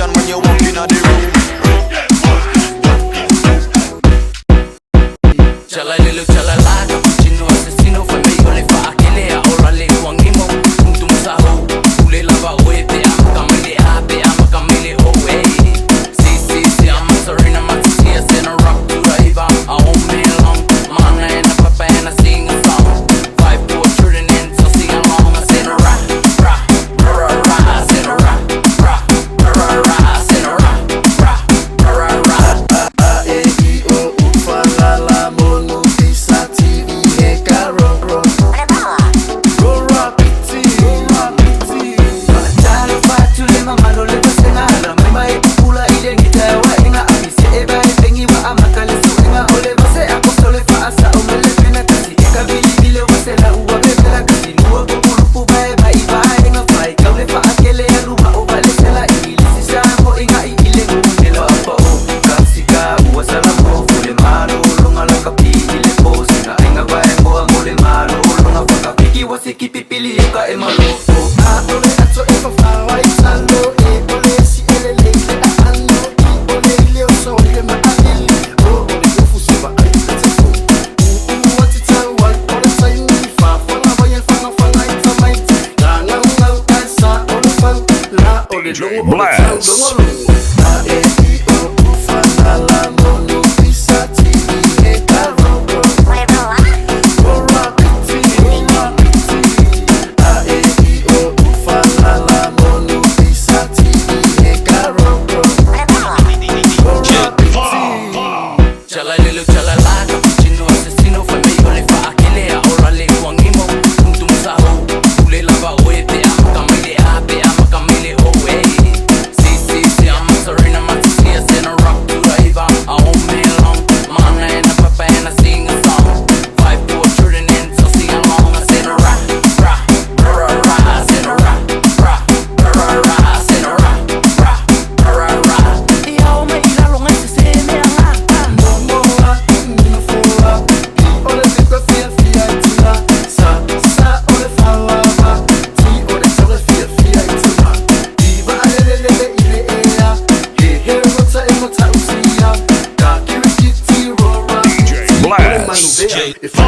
attention when you walk in the room. Chala lilo chala la cappuccino asesino fue medio le fa aquele a ora le wangimo punto musaho ule lava oete ama kamele ape ama kamele oe si ama sorry na matsi as in a rock to riva a home long mana and a papa and a sing a song 5-4 children in so sing along I said a ra ra ra ra I said a ra ra ra ra I said a ra ra ra ra A E I O U fa la la mono pisa TV e caro bro go rock it Jalo fatu le mama lo le pasenga la mama e pula ile ngita wa inga abise e ba e pengi wa amakale so inga ole base akosto le fa asa o mele pena kasi e kabili bile wase la uwa bebela kasi nuwa ko mulupu ba e ba i ba inga fai ka le fa akele ya luma o ba le sela ili si shambo inga i ile ngumela apa o kasika uwa sala mo fule malo longa la kapi ile posi na inga ba e mo amole malo longa fa kapiki wasiki pipili yuka e malo ole ato e fa fa wa italo e ole si ele le a anno I ole ile o so ile ma anili o ole go fu se ba ai tete fo what it tell what ole sai ni fa fa na ba ye fa na ita mai la na nga asa ole fa la ole lo Blast. A E I O U fa la la mono pisa TV e caro bro go rock it A E I O U fa la la mono pisa TV e caro bro go rock it Chala lilo chala la cappuccino asesino fue medio le fa aquele a ora le wangimo punto musaho ule lava oete ama kamele ape ama kamele oe si ama sorry na matsi as in a rock to riva a home long mana and a papa and a sing a song 5-4 children in so sing along I said a ra ra ra ra I said a ra ra ra ra I said a ra ra ra ra ya o me ila longa se me anga Momoa, Nifoa, I ole fico fia fia itila Sa ole fawaba Ti ole tole fia fia itila Diva alelele ile ea He he mota usia Ka kirikiti rora Blast. If I